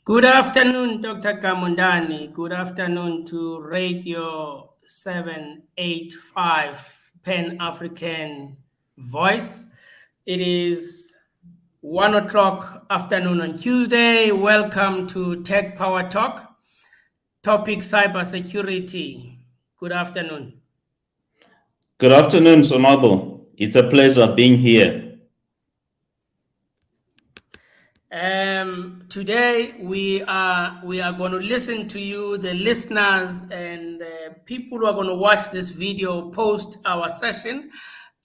Good afternoon, Dr. Kamundani. Good afternoon to Radio 785 Pan African Voice. It is 1 o'clock afternoon on Tuesday. Welcome to Tech Power Talk. Topic cybersecurity. Good afternoon. Good afternoon, Sonabo. It's a pleasure being here. Today we are going to listen to you, the listeners, and the people who are going to watch this video post our session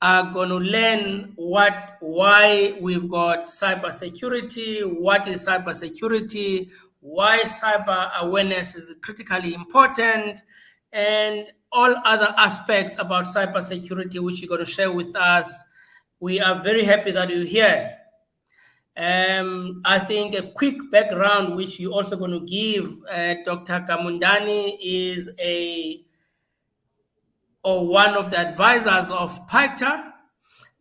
are going to learn why we've got cybersecurity, what is cybersecurity, why cyber awareness is critically important, and all other aspects about cybersecurity which you're going to share with us. We are very happy that you're here. I think a quick background, which you're also going to give, Dr. Kamundani is one of the advisors of PICTA,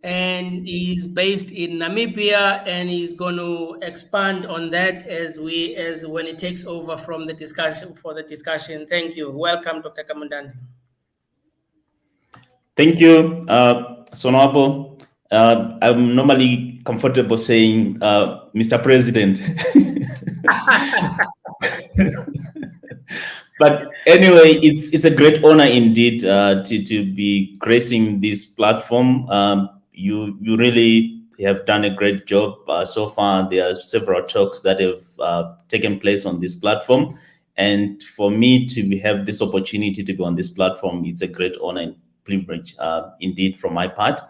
and he's based in Namibia, and he's going to expand on that as when he takes over from the discussion. Thank you. Welcome, Dr. Kamundani. Thank you, Sonabo. I'm normally comfortable saying Mr. President. But anyway, it's a great honor indeed to be gracing this platform. You really have done a great job so far. There are several talks that have taken place on this platform, and for me to have this opportunity to be on this platform, it's a great honor and privilege indeed from my part.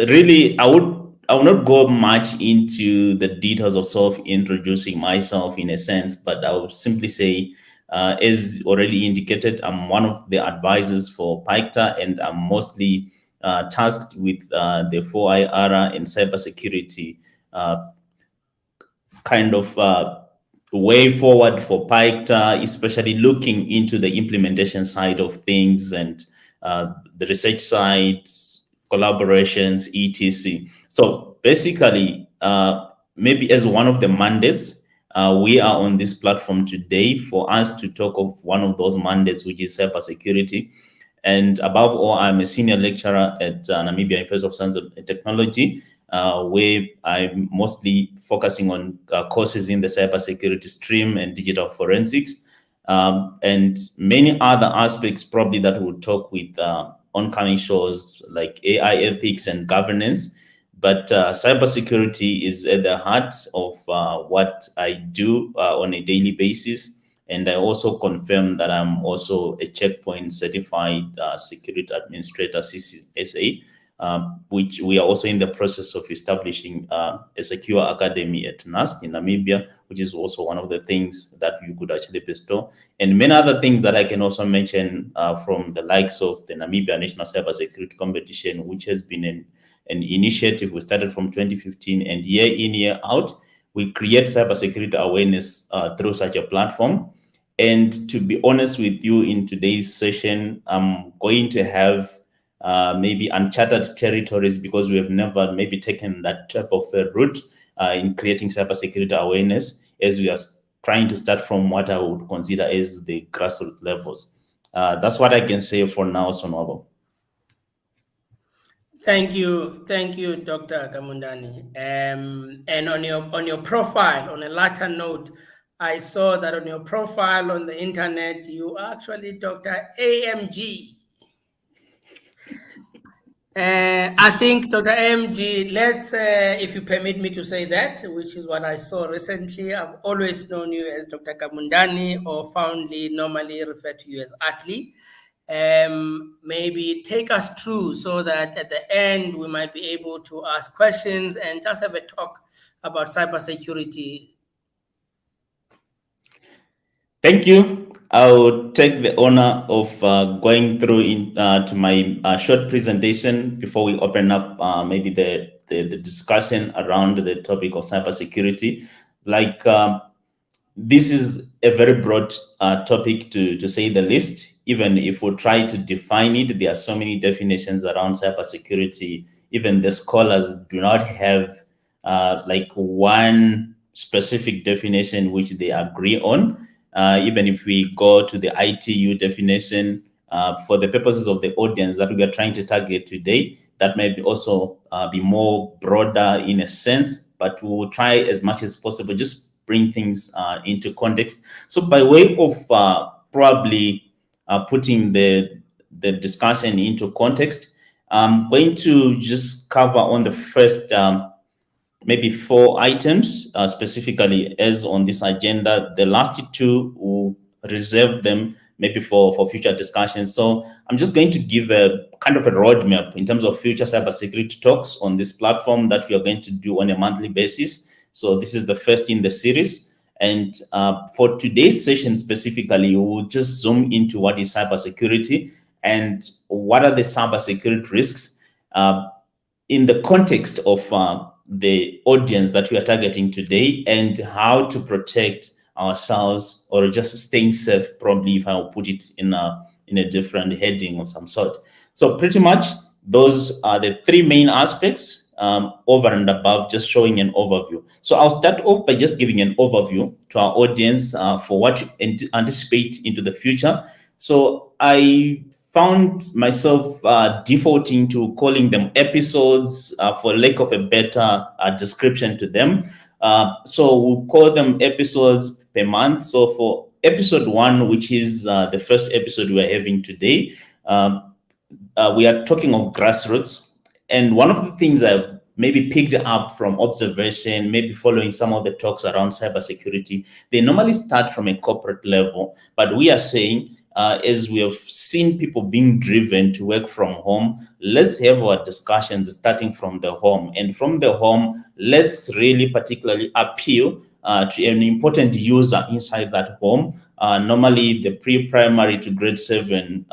Really, I will not go much into the details of introducing myself in a sense, but I will simply say, as already indicated, I'm one of the advisors for PICTA, and I'm mostly tasked with the 4IR and cybersecurity kind of way forward for PICTA, especially looking into the implementation side of things and the research side, collaborations, etc. So basically, maybe as one of the mandates, we are on this platform today for us to talk of one of those mandates, which is cybersecurity. And above all, I'm a senior lecturer at Namibia University of Science and Technology, where I'm mostly focusing on courses in the cybersecurity stream and digital forensics, and many other aspects probably that we'll talk with oncoming shows like AI ethics and governance. But cybersecurity is at the heart of what I do on a daily basis. And I also confirm that I'm also a Checkpoint certified security administrator, CCSA, which we are also in the process of establishing a secure academy at NAST in Namibia, which is also one of the things that you could actually bestow. And many other things that I can also mention from the likes of the Namibia National Cybersecurity Competition, which has been an initiative we started from 2015, and year in, year out, we create cybersecurity awareness through such a platform. And to be honest with you, in today's session, I'm going to have maybe uncharted territories because we have never maybe taken that type of a route in creating cybersecurity awareness, as we are trying to start from what I would consider as the grassroots levels. That's what I can say for now, Sonabo. Thank you, Dr. Kamundani. And on your profile, on a latter note, I saw that on your profile on the internet, you are actually Dr. AMG. I think Dr. AMG, let's, if you permit me to say that, which is what I saw recently, I've always known you as Dr. Kamundani, or fondly normally referred to you as Atli. Maybe take us through so that at the end we might be able to ask questions and just have a talk about cybersecurity. Thank you. I will take the honor of going through to my short presentation before we open up maybe the discussion around the topic of cybersecurity. Like this is a very broad topic to say the least. Even if we try to define it, there are so many definitions around cybersecurity. Even the scholars do not have like one specific definition which they agree on. Even if we go to the ITU definition, for the purposes of the audience that we are trying to target today, that might also be more broader in a sense, but we will try as much as possible, just bring things into context. So by way of probably putting the discussion into context, I'm going to just cover on the first maybe 4 items specifically as on this agenda. The last 2 will reserve them maybe for future discussions. So I'm just going to give a kind of a roadmap in terms of future cybersecurity talks on this platform that we are going to do on a monthly basis. So this is the first in the series. And for today's session specifically, we'll just zoom into what is cybersecurity and what are the cybersecurity risks in the context of the audience that we are targeting today, and how to protect ourselves, or just staying safe, probably, if I will put it in a different heading of some sort. So pretty much those are the 3 main aspects, over and above just showing an overview. So I'll start off by just giving an overview to our audience for what to anticipate into the future. So I found myself defaulting to calling them episodes for lack of a better description to them. So we'll call them episodes per month. So for episode 1, which is the first episode we're having today, we are talking of grassroots. And one of the things I've maybe picked up from observation, maybe following some of the talks around cybersecurity, they normally start from a corporate level. But we are saying, as we have seen people being driven to work from home, let's have our discussions starting from the home. And from the home, let's really particularly appeal to an important user inside that home. Normally, the pre-primary to grade 7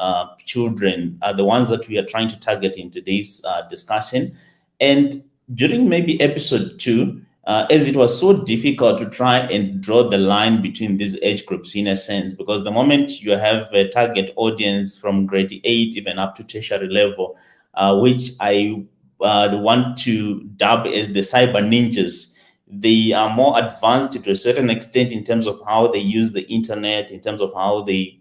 children are the ones that we are trying to target in today's discussion. And during maybe episode 2, as it was so difficult to try and draw the line between these age groups in a sense, because the moment you have a target audience from grade 8 even up to tertiary level, which I want to dub as the cyber ninjas, they are more advanced to a certain extent in terms of how they use the internet, in terms of how they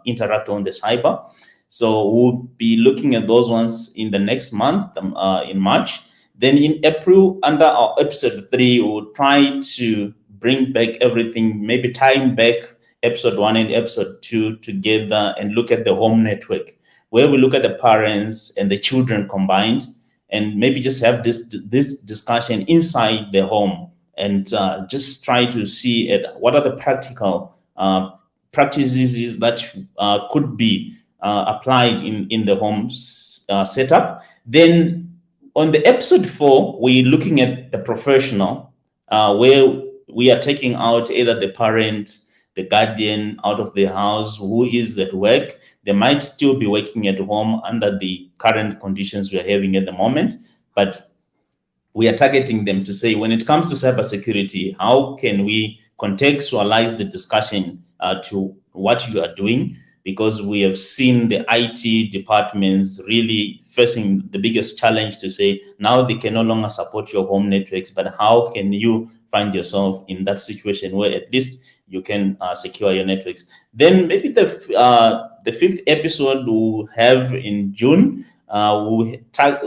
interact on the cyber. So we'll be looking at those ones in the next month, in March. Then in April, under our episode 3, we'll try to bring back everything, maybe tying back episode 1 and episode 2 together, and look at the home network, where we look at the parents and the children combined, and maybe just have this discussion inside the home, and just try to see at what are the practical practices that could be applied in the home setup. Then on the episode 4, we're looking at the professional, where we are taking out either the parent, the guardian out of the house who is at work. They might still be working at home under the current conditions we are having at the moment, but we are targeting them to say, when it comes to cybersecurity, how can we contextualize the discussion to what you are doing? Because we have seen the IT departments really facing the biggest challenge to say, now they can no longer support your home networks, but how can you find yourself in that situation where at least you can secure your networks? Then maybe the 5th episode we'll have in June, we'll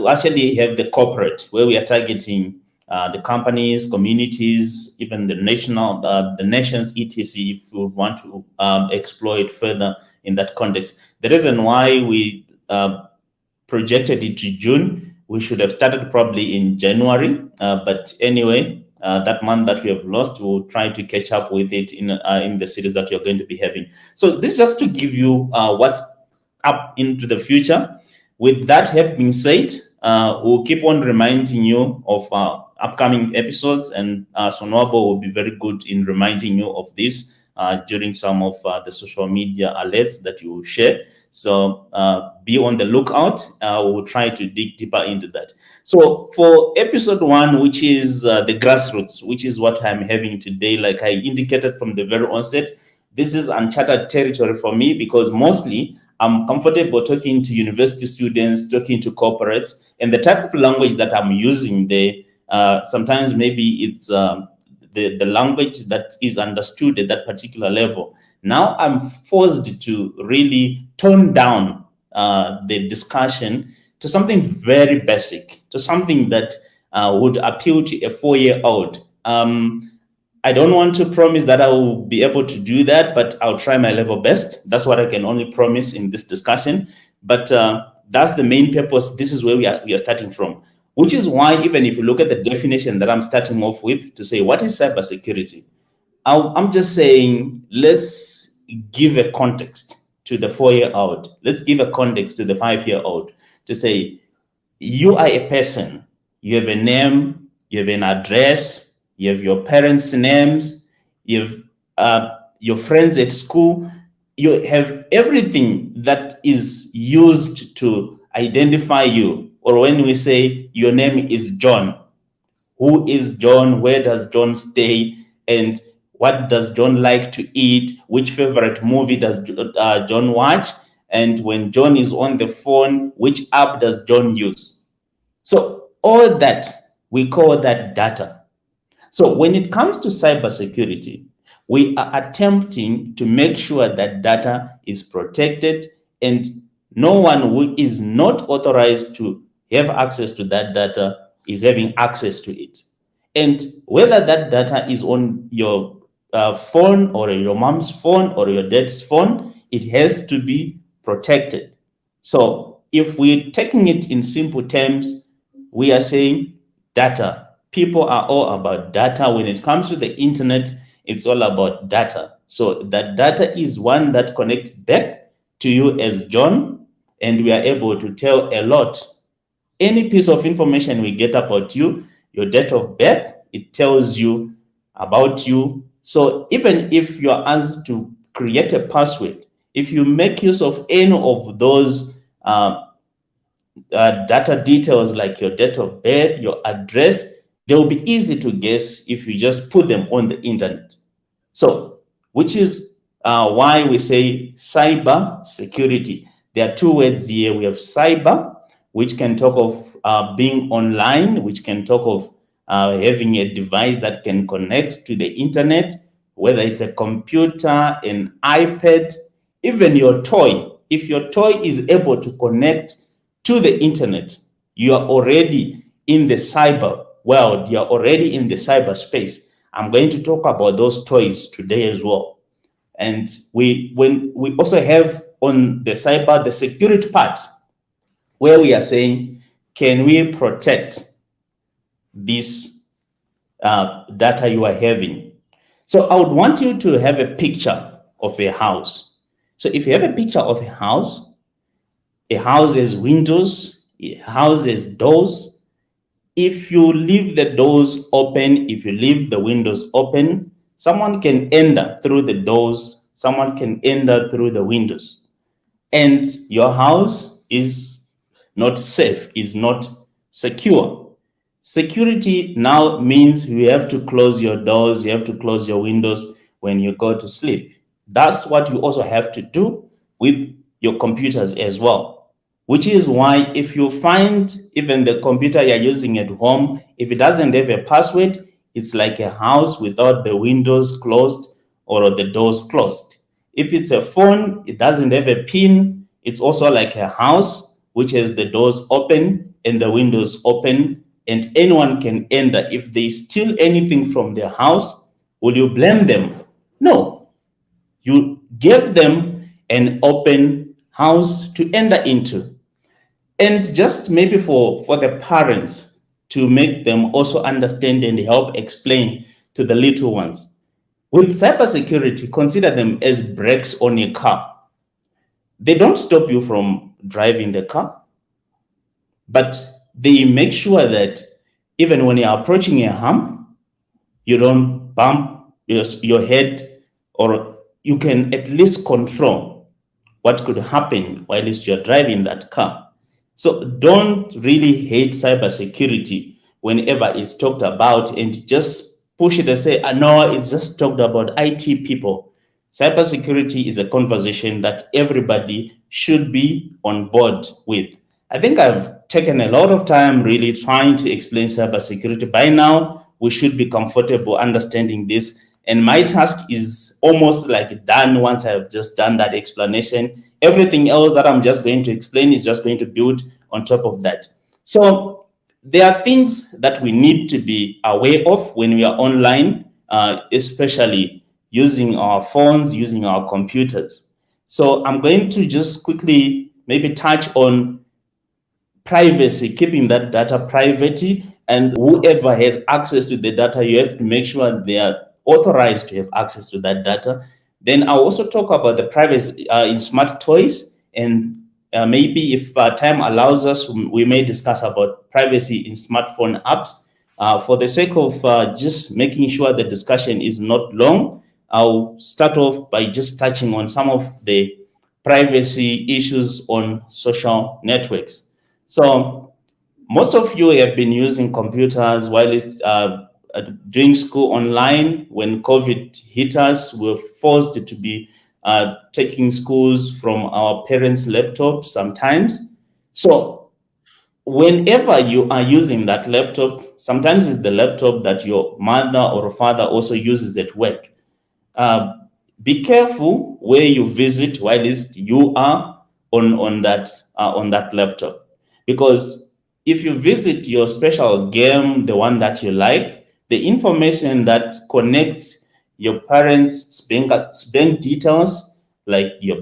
actually have the corporate, where we are targeting the companies, communities, even the nation's etc. if we want to explore it further in that context. The reason why we projected it to June, we should have started probably in January, but anyway, that month that we have lost, we'll try to catch up with it in the series that you're going to be having. So this is just to give you what's up into the future. With that have been said, we'll keep on reminding you of upcoming episodes, and Sonwabo will be very good in reminding you of this during some of the social media alerts that you will share. So be on the lookout. We'll try to dig deeper into that. So for episode 1, which is the grassroots, which is what I'm having today, like I indicated from the very onset, this is uncharted territory for me, because mostly I'm comfortable talking to university students, talking to corporates, and the type of language that I'm using there, sometimes maybe it's the language that is understood at that particular level. Now I'm forced to really tone down the discussion to something very basic, to something that would appeal to a 4-year-old. I don't want to promise that I will be able to do that, but I'll try my level best. That's what I can only promise in this discussion. But that's the main purpose. This is where we are starting from, which is why even if you look at the definition that I'm starting off with to say, what is cybersecurity? I'm just saying, let's give a context to the 4-year-old. Let's give a context to the 5-year-old to say, you are a person, you have a name, you have an address, you have your parents' names, you have your friends at school, you have everything that is used to identify you. Or when we say your name is John, who is John? Where does John stay? And what does John like to eat? Which favorite movie does John watch? And when John is on the phone, which app does John use? So all that, we call that data. So when it comes to cybersecurity, we are attempting to make sure that data is protected and no one who is not authorized to have access to that data is having access to it. And whether that data is on your phone or your mom's phone or your dad's phone, it has to be protected. So if we're taking it in simple terms, we are saying data. People are all about data. When it comes to the internet, it's all about data. So that data is one that connects back to you as John, and we are able to tell a lot. Any piece of information we get about you, your date of birth, it tells you about you. So even if you're asked to create a password, if you make use of any of those data details like your date of birth, your address, they will be easy to guess if you just put them on the internet. So, which is why we say cyber security. There are two words here. We have cyber, which can talk of being online, which can talk of having a device that can connect to the internet, whether it's a computer, an iPad, even your toy. If your toy is able to connect to the internet, you are already in the cyber world, you're already in the cyberspace. I'm going to talk about those toys today as well. And we also have on the cyber, the security part, where we are saying, can we protect this data you are having? So I would want you to have a picture of a house. So if you have a picture of a house has windows, a house has doors. If you leave the doors open, if you leave the windows open, someone can enter through the doors, someone can enter through the windows. And your house is not safe, is not secure. Security now means you have to close your doors, you have to close your windows when you go to sleep. That's what you also have to do with your computers as well. Which is why if you find even the computer you're using at home, if it doesn't have a password, it's like a house without the windows closed or the doors closed. If it's a phone, it doesn't have a PIN, it's also like a house which has the doors open and the windows open, and anyone can enter. If they steal anything from their house, will you blame them? No. You give them an open house to enter into. And just maybe for the parents to make them also understand and help explain to the little ones. With cybersecurity, consider them as brakes on a car. They don't stop you from driving the car, but they make sure that even when you're approaching a hump, you don't bump your head, or you can at least control what could happen while you're driving that car. So don't really hate cybersecurity whenever it's talked about and just push it and say, no, it's just talked about IT people. Cybersecurity is a conversation that everybody should be on board with. I think I've taken a lot of time really trying to explain cybersecurity. By now, we should be comfortable understanding this. And my task is almost like done once I've just done that explanation. Everything else that I'm just going to explain is just going to build on top of that. So there are things that we need to be aware of when we are online, especially using our phones, using our computers. So I'm going to just quickly maybe touch on privacy, keeping that data private, and whoever has access to the data, you have to make sure they are authorized to have access to that data. Then I'll also talk about the privacy in smart toys, and maybe if time allows us, we may discuss about privacy in smartphone apps. For the sake of just making sure the discussion is not long, I'll start off by just touching on some of the privacy issues on social networks. So most of you have been using computers while doing school online. When COVID hit us, we were forced to be taking schools from our parents' laptops sometimes. So whenever you are using that laptop, sometimes it's the laptop that your mother or father also uses at work. Uh, be careful where you visit while you are on that laptop, because if you visit your special game, the one that you like, the information that connects your parents' bank details, like their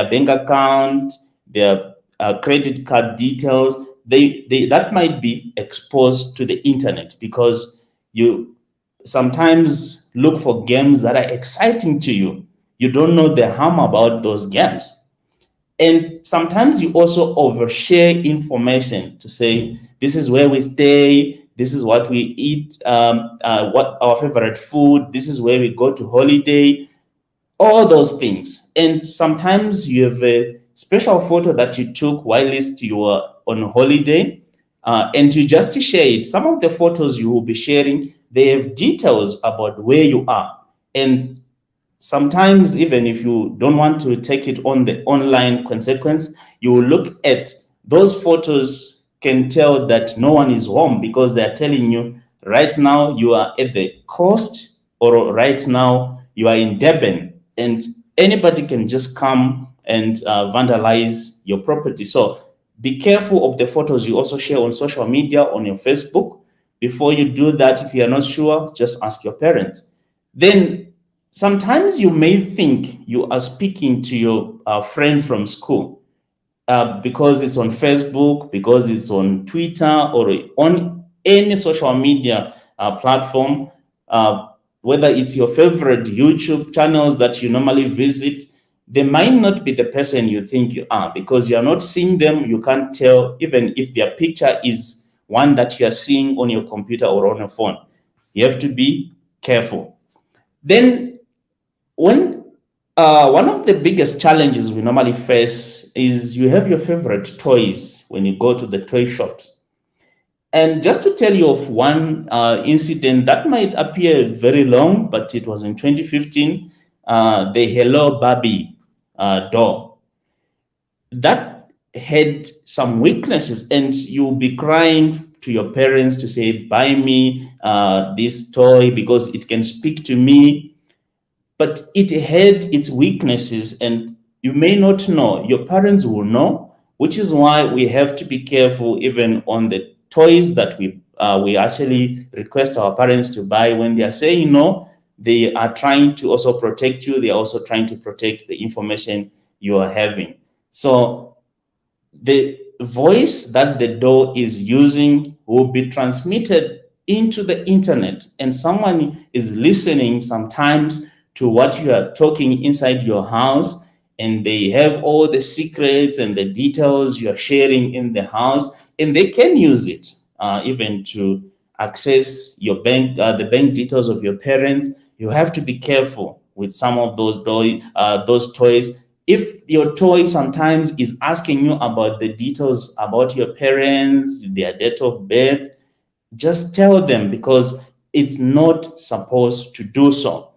bank account, their credit card details, they that might be exposed to the internet, because you sometimes look for games that are exciting to you. You don't know the harm about those games. And sometimes you also overshare information to say, this is where we stay, this is what we eat, what our favorite food, this is where we go to holiday, all those things. And sometimes you have a special photo that you took while you were on holiday, and you just share it. Some of the photos you will be sharing, they have details about where you are. And sometimes, even if you don't want to take it on the online consequence, you will look at those photos, can tell that no one is home, because they're telling you right now you are at the coast, or right now you are in Durban, and anybody can just come and vandalize your property. So be careful of the photos you also share on social media, on your Facebook. Before you do that, if you are not sure, just ask your parents. Then sometimes you may think you are speaking to your friend from school, because it's on Facebook, because it's on Twitter, or on any social media platform, whether it's your favorite YouTube channels that you normally visit. They might not be the person you think you are, because you are not seeing them. You can't tell even if their picture is one that you are seeing on your computer or on your phone. You have to be careful. Then when one of the biggest challenges we normally face is you have your favorite toys when you go to the toy shops. And just to tell you of one incident that might appear very long, but it was in 2015, the Hello Barbie doll. That had some weaknesses, and you'll be crying to your parents to say, buy me this toy because it can speak to me. But it had its weaknesses, and you may not know. Your parents will know, which is why we have to be careful even on the toys that we actually request our parents to buy. When they are saying no, they are trying to also protect you. They are also trying to protect the information you are having. So the voice that the doll is using will be transmitted into the internet, and someone is listening sometimes to what you are talking inside your house, and they have all the secrets and the details you are sharing in the house, and they can use it even to access your bank, the bank details of your parents. You have to be careful with some of those toys. If your toy sometimes is asking you about the details about your parents, their date of birth, just tell them, because it's not supposed to do so,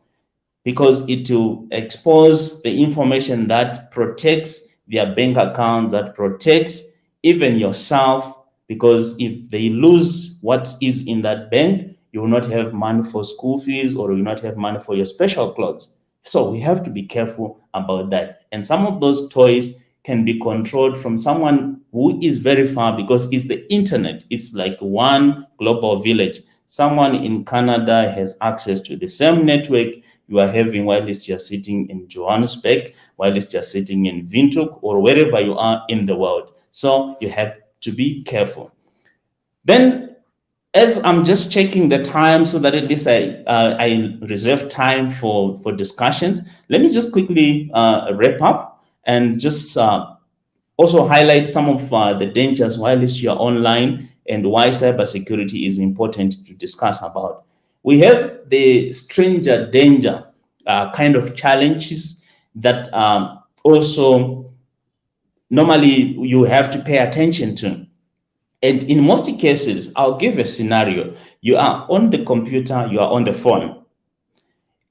because it will expose the information that protects their bank account, that protects even yourself, because if they lose what is in that bank, you will not have money for school fees, or you will not have money for your special clothes. So we have to be careful about that. And some of those toys can be controlled from someone who is very far, because it's the internet. It's like one global village. Someone in Canada has access to the same network you are having whilst you're sitting in Johannesburg, whilst you're sitting in Windhoek, or wherever you are in the world. So you have to be careful. Then, as I'm just checking the time so that at least I reserve time for discussions, let me just quickly wrap up and just also highlight some of the dangers whilst you're online, and why cybersecurity is important to discuss about. We have the stranger danger kind of challenges that also normally you have to pay attention to. And in most cases, I'll give a scenario. You are on the computer, you are on the phone.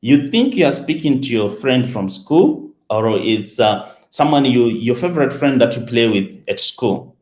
You think you are speaking to your friend from school, or it's someone your favorite friend that you play with at school,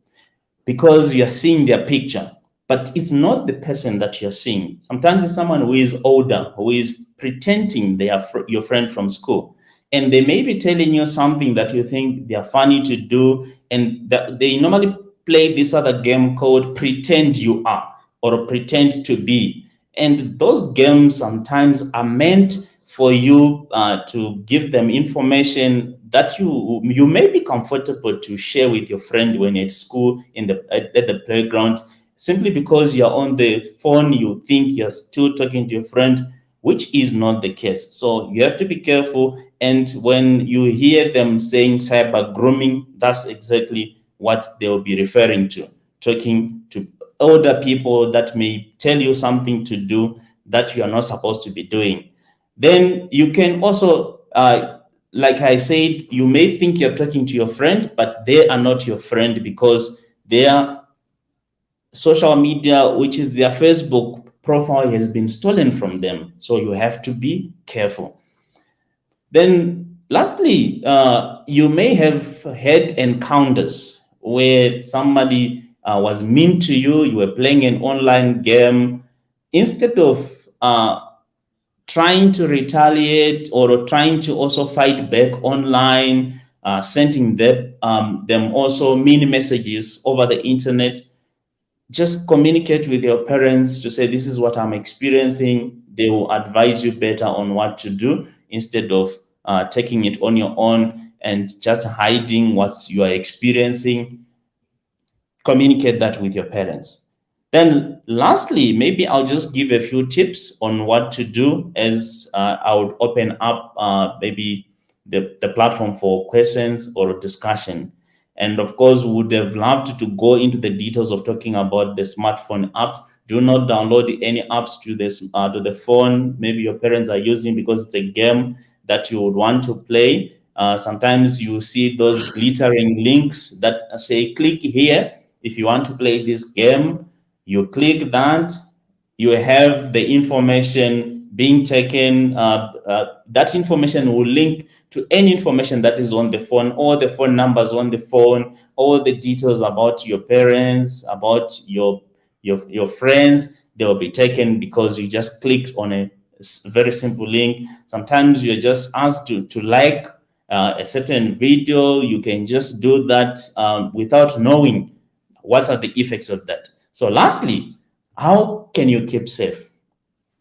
because you're seeing their picture, but it's not the person that you're seeing. Sometimes it's someone who is older, who is pretending they are your friend from school. And they may be telling you something that you think they are funny to do. And they normally play this other game called Pretend You Are, or Pretend to Be. And those games sometimes are meant for you to give them information that you may be comfortable to share with your friend when you're at school, at the playground. Simply because you're on the phone, you think you're still talking to your friend, which is not the case. So you have to be careful. And when you hear them saying cyber grooming, that's exactly what they'll be referring to, talking to older people that may tell you something to do that you are not supposed to be doing. Then you can also, like I said, you may think you're talking to your friend, but they are not your friend, because their social media, which is their Facebook profile, has been stolen from them. So you have to be careful. Then lastly, you may have had encounters where somebody was mean to you. You were playing an online game. Instead of trying to retaliate, or trying to also fight back online, sending them also mean messages over the internet, just communicate with your parents to say, this is what I'm experiencing. They will advise you better on what to do, instead of taking it on your own and just hiding what you are experiencing. Communicate that with your parents. Then lastly, maybe I'll just give a few tips on what to do, as I would open up maybe the platform for questions or discussion. And of course, we would have loved to go into the details of talking about the smartphone apps. Do not download any apps to the phone maybe your parents are using, because it's a game that you would want to play. Sometimes you see those glittering links that say, click here if you want to play this game. You click that, you have the information being taken. That information will link to any information that is on the phone, all the phone numbers on the phone, all the details about your parents, about your friends. They will be taken because you just clicked on a very simple link. Sometimes you're just asked to like a certain video. You can just do that without knowing what are the effects of that. So lastly, how can you keep safe?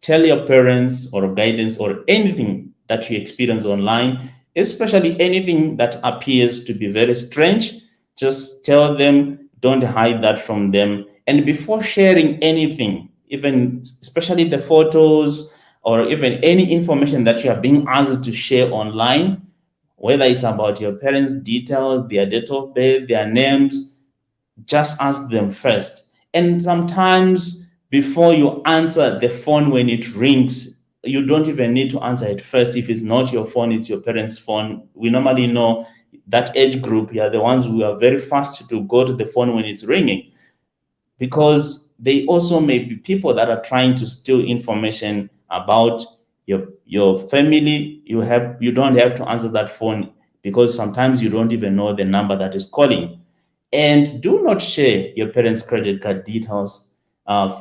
Tell your parents or guidance or anything that you experience online, especially anything that appears to be very strange. Just tell them, don't hide that from them. And before sharing anything, even especially the photos or even any information that you are being asked to share online, whether it's about your parents' details, their date of birth, their names, just ask them first. And sometimes before you answer the phone when it rings, you don't even need to answer it first. If it's not your phone, it's your parents' phone. We normally know that age group, yeah, the ones who are very fast to go to the phone when it's ringing, because they also may be people that are trying to steal information about your family. You don't have to answer that phone, because sometimes you don't even know the number that is calling. And do not share your parents' credit card details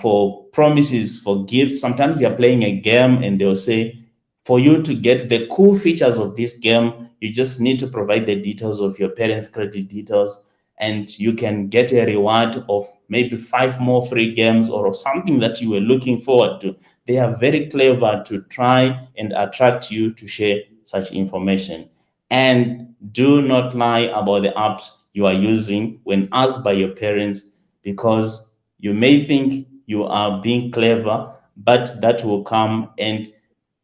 for promises, for gifts. Sometimes you're playing a game and they'll say, for you to get the cool features of this game, you just need to provide the details of your parents' credit details, and you can get a reward of maybe 5 more free games or something that you were looking forward to. They are very clever to try and attract you to share such information. And do not lie about the apps you are using when asked by your parents, because you may think you are being clever, but that will come and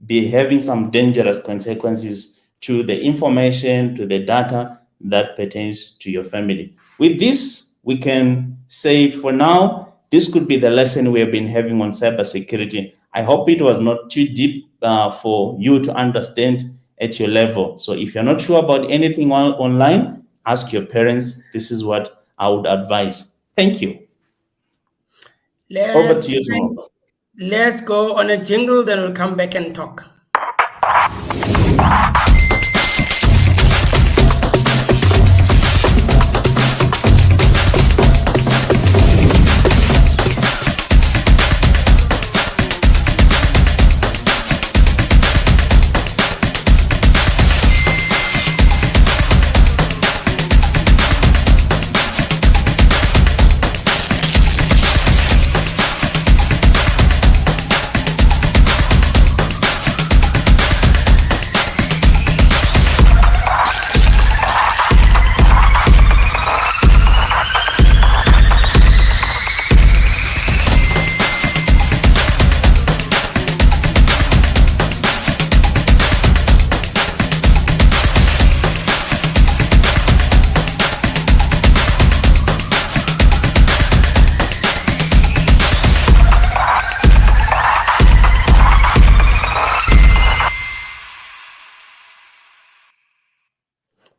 be having some dangerous consequences to the information, to the data that pertains to your family. With this, we can say for now, this could be the lesson we have been having on cybersecurity. I hope it was not too deep for you to understand at your level. So if you're not sure about anything online, ask your parents. This is what I would advise. Thank you. Over to Let's you, Small. let's go on a jingle, then we'll come back and talk.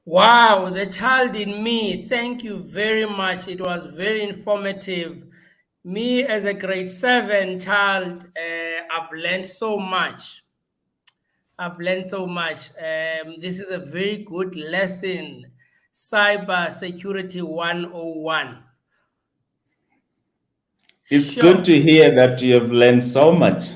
Wow, the child in me. Thank you very much. It was very informative. Me, as a grade 7 child, I've learned so much. I've learned so much. This is a very good lesson. Cybersecurity 101. It's Sure. good to hear that you have learned so much.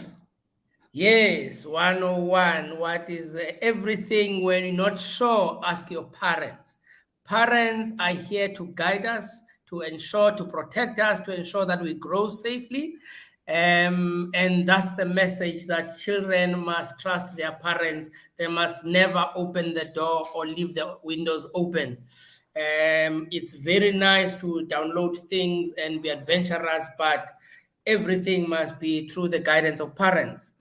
Yes, 101. What is everything? When you're not sure, ask your parents. Parents are here to guide us, to ensure, to protect us, to ensure that we grow safely. And that's the message, that children must trust their parents. They must never open the door or leave the windows open. It's very nice to download things and be adventurous, but everything must be through the guidance of parents.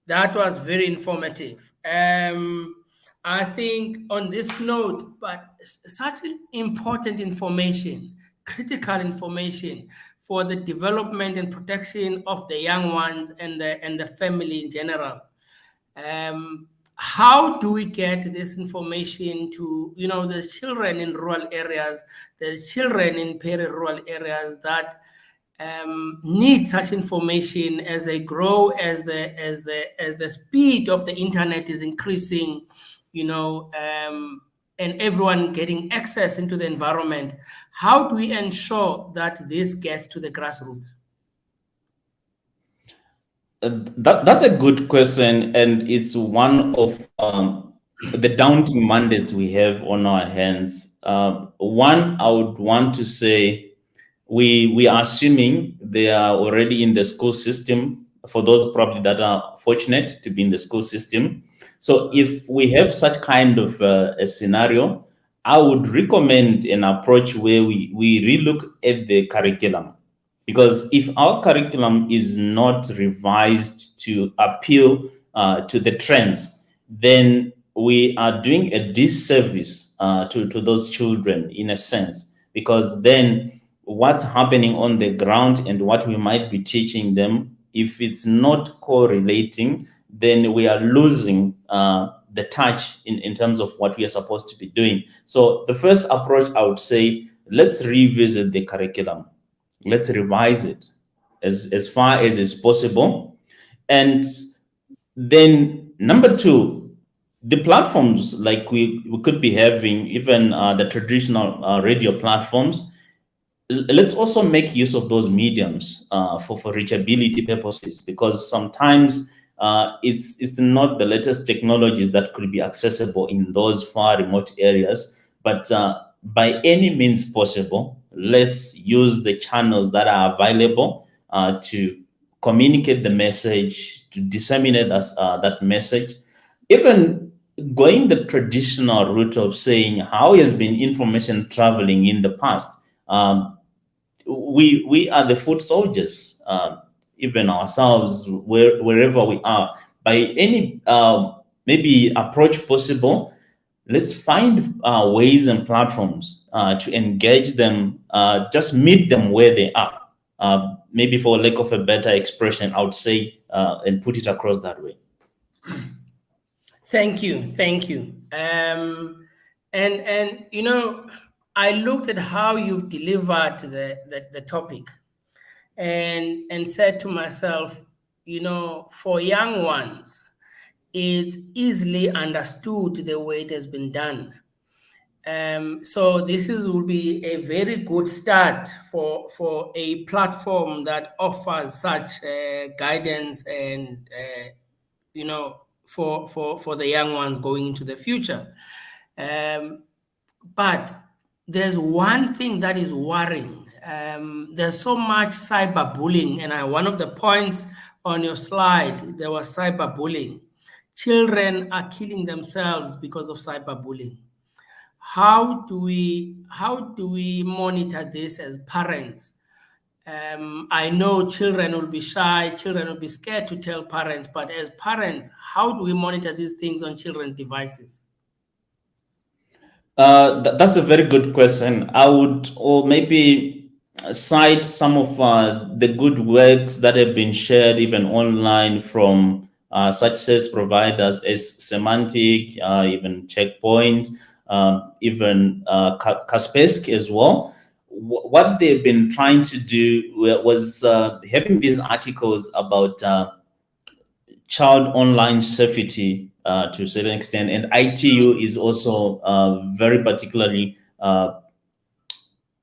That was very informative. I think on this note, but such important information, critical information for the development and protection of the young ones and the family in general. How do we get this information to, there's children in rural areas, there's children in peri-rural areas that need such information as they grow, as the speed of the internet is increasing, and everyone getting access into the environment. How do we ensure that this gets to the grassroots? That's a good question, and it's one of the daunting mandates we have on our hands. One, I would want to say, we are assuming they are already in the school system, for those probably that are fortunate to be in the school system. So if we have such kind of a scenario, I would recommend an approach where we relook at the curriculum. Because if our curriculum is not revised to appeal to the trends, then we are doing a disservice to those children, in a sense, because then what's happening on the ground and what we might be teaching them, if it's not correlating, then we are losing the touch in terms of what we are supposed to be doing. So the first approach, I would say, let's revisit the curriculum. Let's revise it as far as is possible. And then number two, the platforms like we could be having, even the traditional radio platforms, let's also make use of those mediums for reachability purposes, because sometimes it's not the latest technologies that could be accessible in those far remote areas, but by any means possible, let's use the channels that are available to communicate the message, to disseminate that message, even going the traditional route of saying how has been information traveling in the past. We are the foot soldiers, even ourselves, wherever we are. By any maybe approach possible, let's find ways and platforms to engage them, just meet them where they are. Maybe for lack of a better expression, I would say, and put it across that way. Thank you, thank you. And I looked at how you've delivered the topic, and said to myself, for young ones, it's easily understood the way it has been done. So this will be a very good start for a platform that offers such guidance and for the young ones going into the future. Um, but there's one thing that is worrying. There's so much cyberbullying, and one of the points on your slide, there was cyberbullying. Children are killing themselves because of cyberbullying. How do we monitor this as parents? I know children will be shy, children will be scared to tell parents, but as parents, how do we monitor these things on children's devices? That's a very good question. I would, or maybe cite some of the good works that have been shared even online from such service providers as Semantic, even Checkpoint, even Kaspersky as well. What they've been trying to do was having these articles about child online safety to a certain extent, and ITU is also very particularly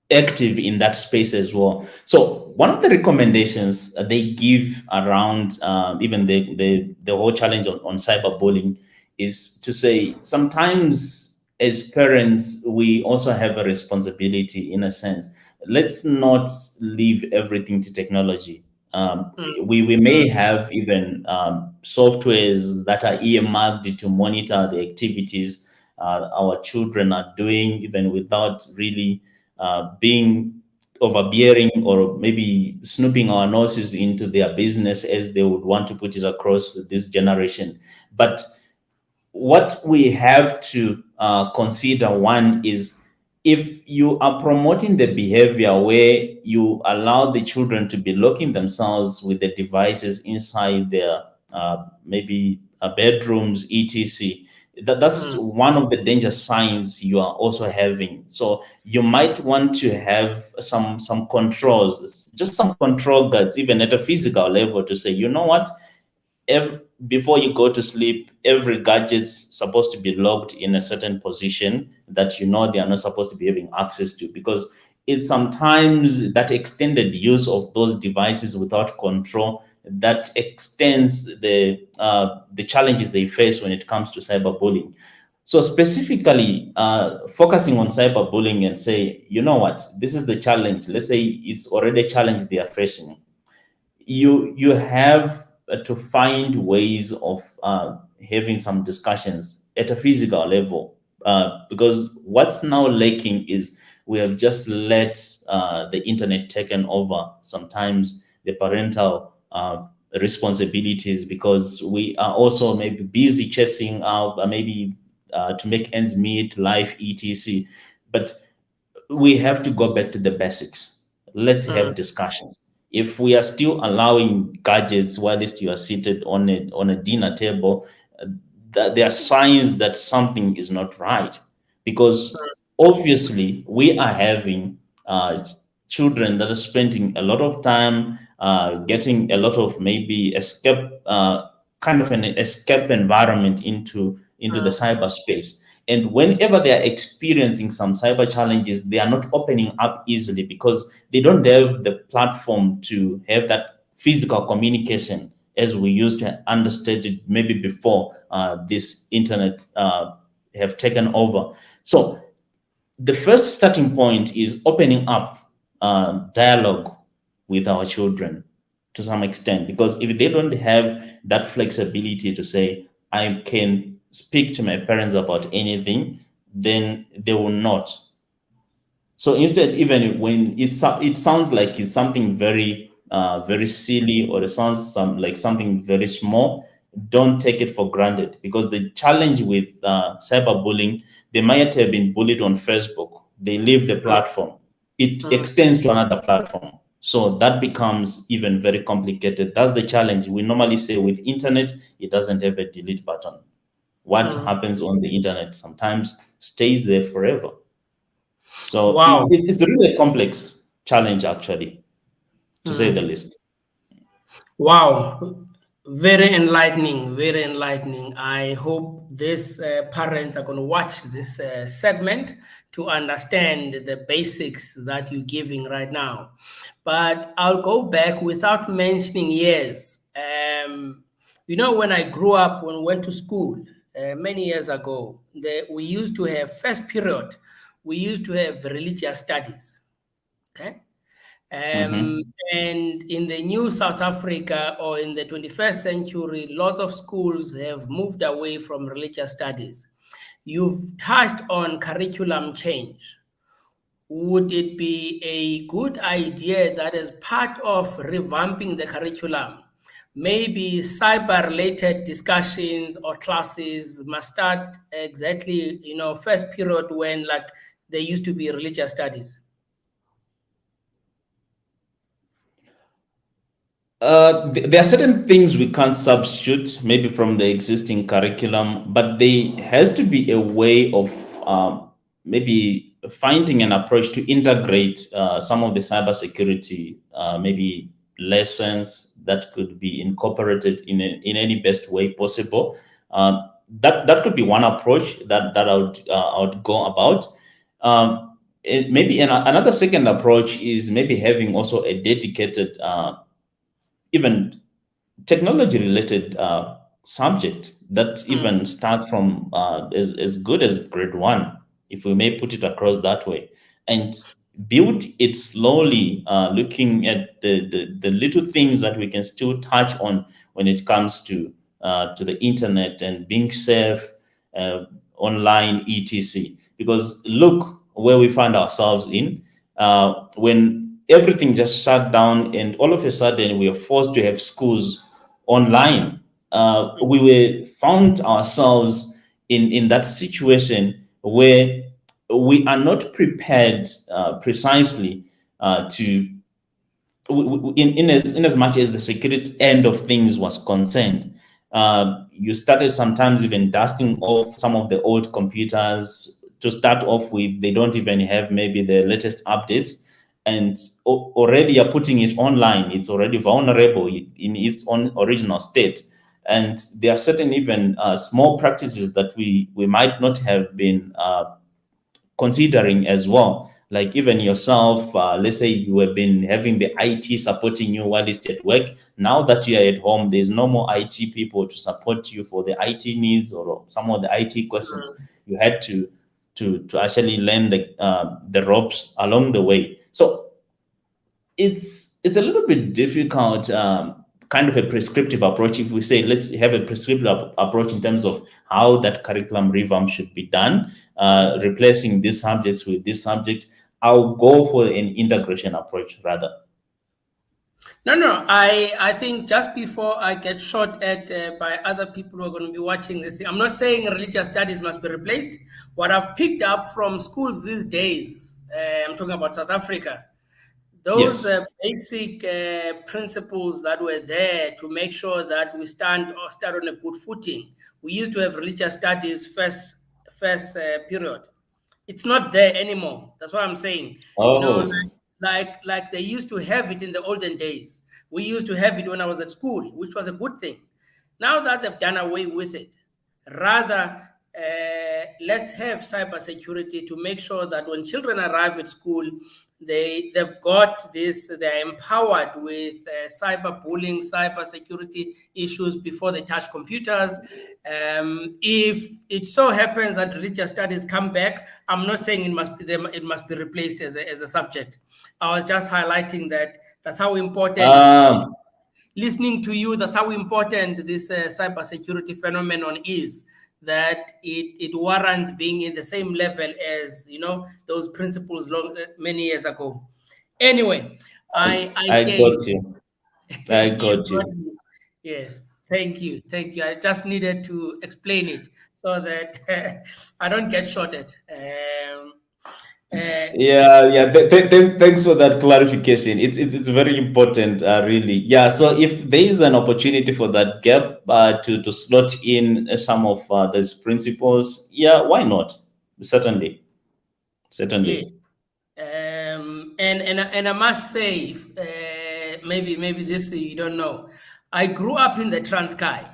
active in that space as well. So one of the recommendations they give around even the whole challenge on cyberbullying is to say sometimes as parents we also have a responsibility in a sense. Let's not leave everything to technology. We may have even softwares that are earmarked to monitor the activities our children are doing, even without really being overbearing or maybe snooping our noses into their business as they would want to put it across this generation. But what we have to consider, one is, if you are promoting the behavior where you allow the children to be locking themselves with the devices inside their maybe bedrooms, etc., that's Mm, one of the danger signs you are also having. So you might want to have some controls, just some control guards, even at a physical level, to say, you know what, before you go to sleep, every gadget's supposed to be locked in a certain position that they are not supposed to be having access to, because it's sometimes that extended use of those devices without control that extends the challenges they face when it comes to cyberbullying. So specifically, focusing on cyberbullying and say, you know what, this is the challenge. Let's say it's already a challenge they are facing. You have to find ways of having some discussions at a physical level, because what's now lacking is we have just let the internet taken over sometimes the parental responsibilities, because we are also maybe busy chasing out maybe to make ends meet, life, etc. But we have to go back to the basics. Let's mm, have discussions. If we are still allowing gadgets whilst you are seated on a dinner table, that there are signs that something is not right, because obviously we are having children that are spending a lot of time getting a lot of maybe escape kind of an escape environment into the mm, cyberspace. And whenever they are experiencing some cyber challenges, they are not opening up easily because they don't have the platform to have that physical communication as we used to understand it maybe before this internet have taken over. So the first starting point is opening up dialogue with our children to some extent, because if they don't have that flexibility to say, I can speak to my parents about anything, then they will not. So instead, even when it sounds like it's something very silly, or it sounds like something very small, don't take it for granted, because the challenge with cyberbullying, they might have been bullied on Facebook. They leave the platform. It extends to another platform. So that becomes even very complicated. That's the challenge. We normally say with internet, it doesn't have a delete button. What happens on the internet sometimes stays there forever. So Wow. it's really a complex challenge, actually, to say the least. Wow, very enlightening, very enlightening. I hope these parents are going to watch this segment to understand the basics that you're giving right now. But I'll go back without mentioning years. When I grew up, when we went to school many years ago, we used to have first period, we used to have religious studies. Okay. Um, Mm-hmm. and in the new South Africa, or in the 21st century, lots of schools have moved away from religious studies. You've touched on curriculum change. Would it be a good idea that as part of revamping the curriculum, maybe cyber related discussions or classes must start exactly, first period when like there used to be religious studies? There are certain things we can't substitute, maybe from the existing curriculum, but there has to be a way of maybe finding an approach to integrate some of the cybersecurity, maybe lessons that could be incorporated in any best way possible. That could be one approach that I would go about. Another second approach is maybe having also a dedicated even technology related subject that even starts from as good as grade one, if we may put it across that way, and build it slowly, looking at the little things that we can still touch on when it comes to the internet and being safe uh, online, etc. Because look where we find ourselves in when everything just shut down and all of a sudden we are forced to have schools online. We were found ourselves in that situation where we are not prepared precisely to in as much as the security end of things was concerned. You started sometimes even dusting off some of the old computers to start off with. They don't even have maybe the latest updates, and already you're putting it online. It's already vulnerable in its own original state. And there are certain even small practices that we might not have been considering as well. Like even yourself, let's say you have been having the IT supporting you while it's at work. Now that you are at home, there's no more IT people to support you for the IT needs or some of the IT questions. You had to actually learn the ropes along the way. So it's a little bit difficult, kind of a prescriptive approach. If we say let's have a prescriptive approach in terms of how that curriculum revamp should be done, replacing these subjects with this subject, I'll go for an integration approach rather. No, no. I think just before I get shot at by other people who are going to be watching this thing, I'm not saying religious studies must be replaced. What I've picked up from schools these days, I'm talking about South Africa, those Yes. basic principles that were there to make sure that we start on a good footing. We used to have religious studies first period. It's not there anymore. That's what I'm saying. Oh. Like they used to have it in the olden days. We used to have it when I was at school, which was a good thing. Now that they've done away with it, rather let's have cybersecurity to make sure that when children arrive at school, they've got this, they're empowered with cyberbullying, cybersecurity issues before they touch computers. If it so happens that religious studies come back, I'm not saying it must be replaced as a subject. I was just highlighting that that's how important. Listening to you, that's how important this cybersecurity phenomenon is, that it warrants being in the same level as, those principles many years ago. Anyway, I I hear got you. you. I You got got you. me. Yes, thank you. I just needed to explain it so that I don't get shorted. Uh, Yeah. Thanks for that clarification. It's very important, really. Yeah. So if there is an opportunity for that gap to slot in some of these principles, yeah, why not? Certainly, yeah. certainly. And I must say, maybe this you don't know. I grew up in the Transkei,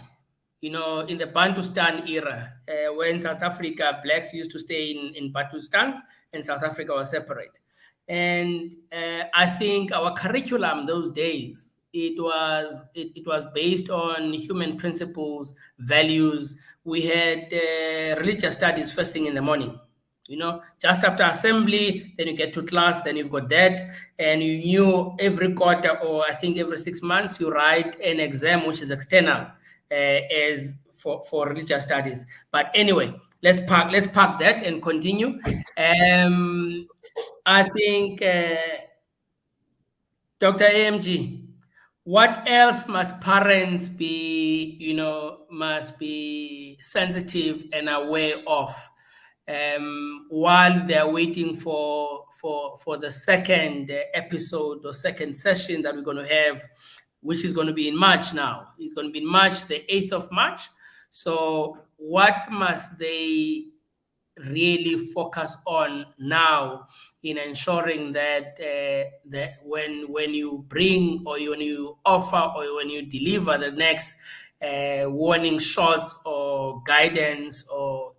in the Bantustan era, when South Africa, blacks used to stay in Bantustans and South Africa was separate. And I think our curriculum those days, it was based on human principles, values. We had religious studies first thing in the morning, just after assembly, then you get to class, then you've got that, and you knew every quarter, or I think every 6 months, you write an exam which is external, as for religious studies. But anyway, let's park that and continue. I think, Dr. AMG, what else must parents be, must be sensitive and aware of, while they're waiting for the second episode or second session that we're going to have, which is going to be in March now. It's going to be in March, the 8th of March. So what must they really focus on now in ensuring that that when you bring, or when you offer, or when you deliver the next warning shots or guidance, or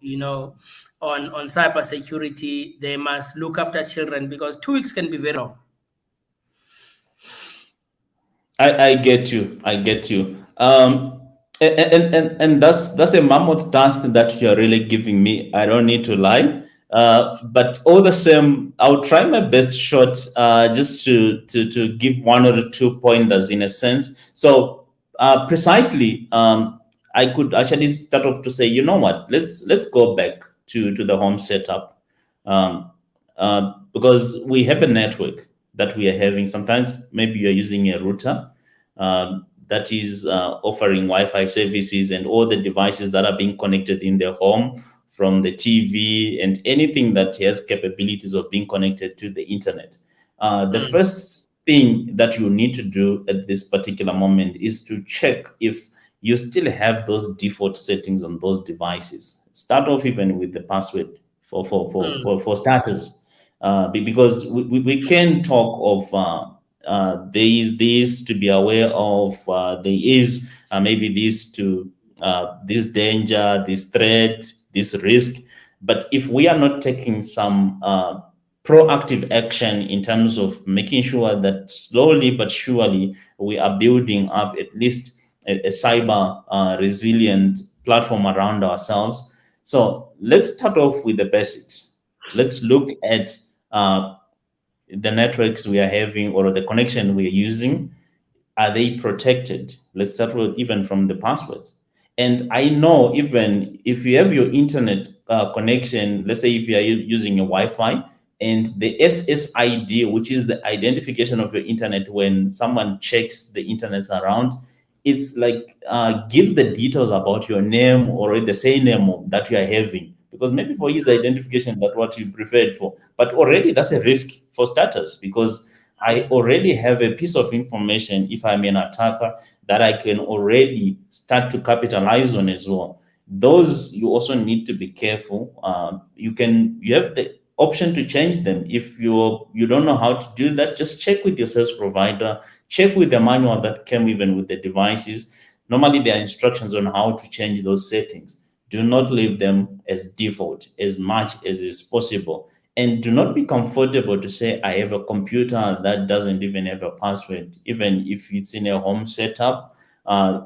on cybersecurity, they must look after children, because 2 weeks can be very long. I get you. I get you. And that's a mammoth task that you're really giving me. I don't need to lie. But all the same, I'll try my best shot, just to give one or two pointers in a sense. So precisely, I could actually start off to say, you know what? Let's go back to the home setup, because we have a network that we are having. Sometimes maybe you're using a router that is offering Wi-Fi services and all the devices that are being connected in the home, from the TV and anything that has capabilities of being connected to the internet. The first thing that you need to do at this particular moment is to check if you still have those default settings on those devices. Start off even with the password for starters, because we can talk of there is this to be aware of, there is maybe this danger, this threat, this risk. But if we are not taking some proactive action in terms of making sure that slowly but surely we are building up at least a cyber resilient platform around ourselves. So let's start off with the basics. Let's look at the networks we are having, or the connection we are using. Are they protected? Let's start with even from the passwords. And I know, even if you have your internet connection, let's say if you are using a Wi-Fi, and the SSID, which is the identification of your internet when someone checks the internet around, it's like gives the details about your name, or the same name that you are having, because maybe for his identification that's what you preferred for. But already that's a risk for starters, because I already have a piece of information, if I'm an attacker, that I can already start to capitalize on as well. Those, you also need to be careful. You have the option to change them. If you don't know how to do that, just check with your service provider, check with the manual that came even with the devices. Normally there are instructions on how to change those settings. Do not leave them as default as much as is possible. And do not be comfortable to say, I have a computer that doesn't even have a password, even if it's in a home setup.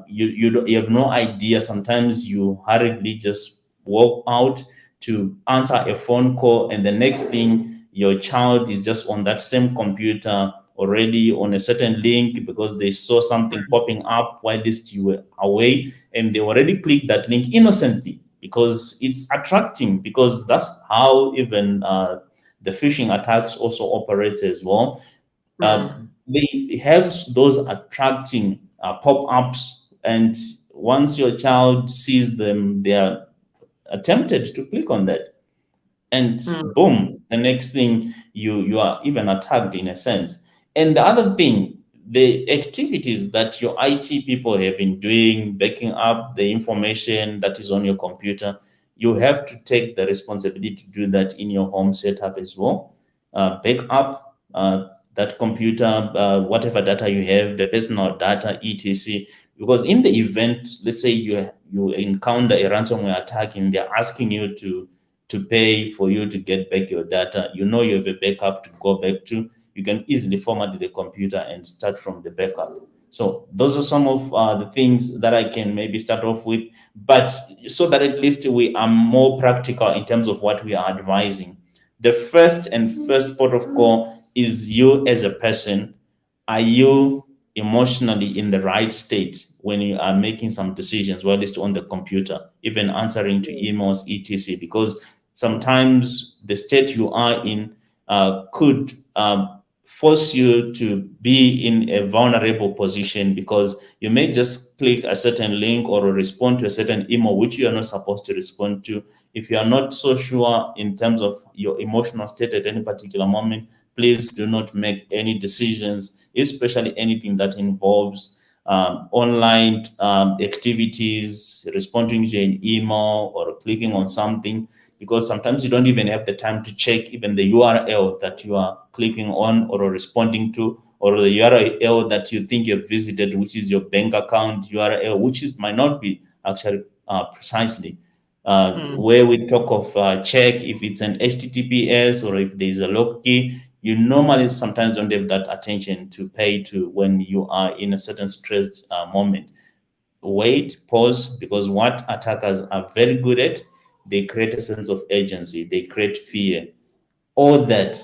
You have no idea. Sometimes you hurriedly just walk out to answer a phone call, and the next thing, your child is just on that same computer already on a certain link because they saw something popping up while this you were away, and they already clicked that link innocently because it's attracting, because that's how even the phishing attacks also operates as well. They have those attracting pop-ups, and once your child sees them, they are tempted to click on that, and boom, the next thing, you are even attacked in a sense. And the other thing, the activities that your IT people have been doing, backing up the information that is on your computer, you have to take the responsibility to do that in your home setup as well. Back up that computer, whatever data you have, the personal data, etc. Because in the event, let's say you encounter a ransomware attack and they're asking you to pay for you to get back your data, you know you have a backup to go back to. You can easily format the computer and start from the backup. So those are some of the things that I can maybe start off with, but so that at least we are more practical in terms of what we are advising. The first port of call is you as a person. Are you emotionally in the right state when you are making some decisions, well, at least on the computer, even answering to emails, etc.? Because sometimes the state you are in could force you to be in a vulnerable position, because you may just click a certain link or respond to a certain email which you are not supposed to respond to. If you are not so sure in terms of your emotional state at any particular moment, please do not make any decisions, especially anything that involves online activities, responding to an email or clicking on something, because sometimes you don't even have the time to check even the URL that you are clicking on or responding to, or the URL that you think you've visited, which is your bank account URL, which might not be actually precisely. Where we talk of check if it's an HTTPS or if there's a lock key, you normally sometimes don't have that attention to pay to when you are in a certain stressed moment. Wait, pause, because what attackers are very good at, they create a sense of urgency, they create fear, or that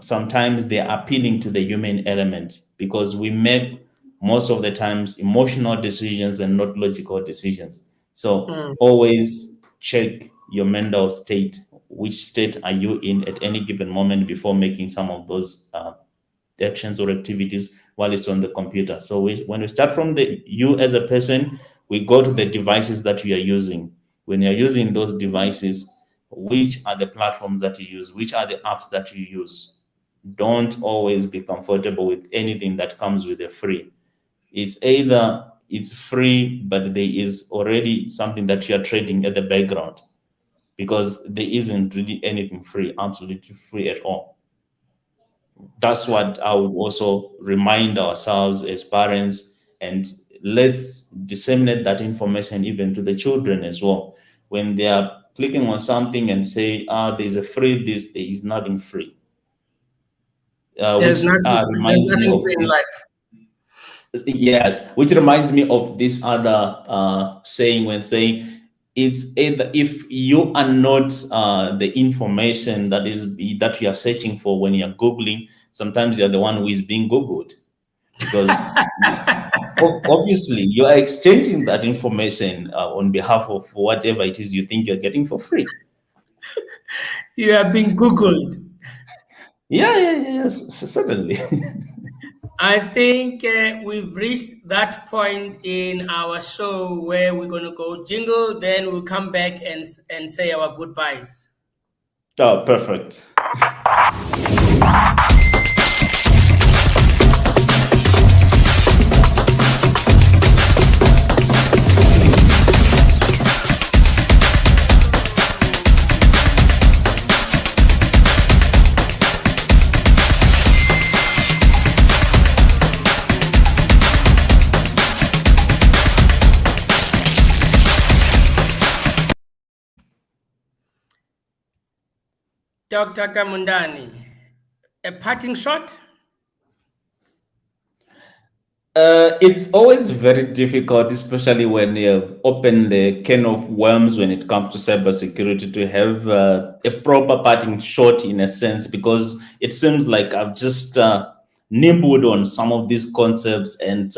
sometimes they are appealing to the human element, because we make most of the times emotional decisions and not logical decisions. So always check your mental state. Which state are you in at any given moment before making some of those actions or activities while it's on the computer? So when we start from you as a person, we go to the devices that you are using. When you're using those devices, which are the platforms that you use? Which are the apps that you use? Don't always be comfortable with anything that comes with a free. It's either it's free, but there is already something that you are trading at the background, because there isn't really anything free, absolutely free at all. That's what I would also remind ourselves as parents, and let's disseminate that information even to the children as well. When they are clicking on something and say, there's a free this, there is nothing free. There's Which reminds me nothing of free in this. life. Yes, which reminds me of this other saying, when saying, it's either, if you are not the information that you are searching for when you're Googling, sometimes you're the one who is being Googled, because obviously you are exchanging that information on behalf of whatever it is you think you're getting for free. You have been Googled. Yes, certainly. I think we've reached that point in our show where we're going to go jingle, then we'll come back and say our goodbyes. Oh, perfect. Dr. Kamundani, a parting shot? It's always very difficult, especially when you have opened the can of worms when it comes to cybersecurity, to have a proper parting shot in a sense, because it seems like I've just nibbled on some of these concepts, and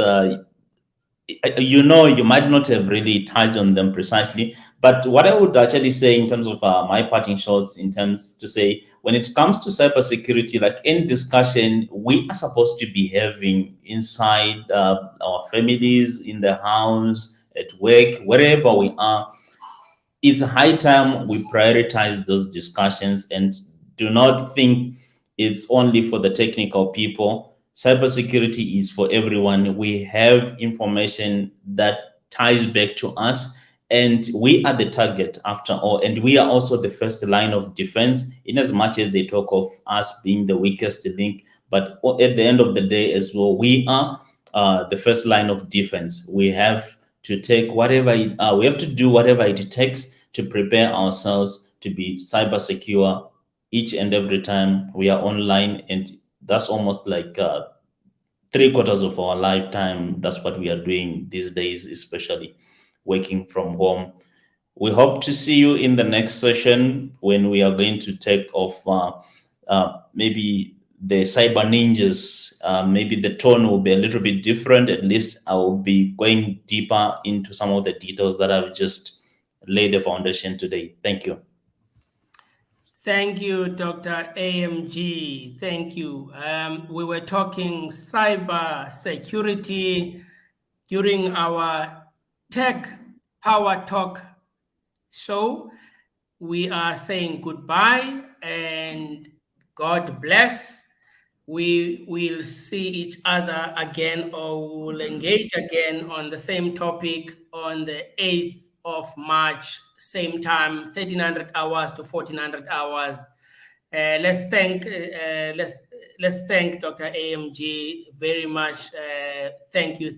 you might not have really touched on them precisely. But what I would actually say in terms of my parting shots, in terms to say, when it comes to cybersecurity, like any discussion we are supposed to be having inside our families, in the house, at work, wherever we are, it's high time we prioritize those discussions and do not think it's only for the technical people. Cybersecurity is for everyone. We have information that ties back to us, and we are the target after all. And we are also the first line of defense, in as much as they talk of us being the weakest link. But at the end of the day, as well, we are the first line of defense. We have to take whatever we have to do whatever it takes to prepare ourselves to be cyber secure each and every time we are online. And that's almost like 3/4 of our lifetime. That's what we are doing these days, especially working from home. We hope to see you in the next session, when we are going to take off maybe the cyber ninjas. Maybe the tone will be a little bit different. At least I will be going deeper into some of the details that I've just laid the foundation today. Thank you. Thank you, Dr. AMG. Thank you. We were talking cyber security during our Tech Power Talk show. We are saying goodbye and God bless. We will see each other again, or we will engage again on the same topic on the 8th of March, same time, 1300 hours to 1400 hours. Let's thank Dr. AMG very much. Thank you.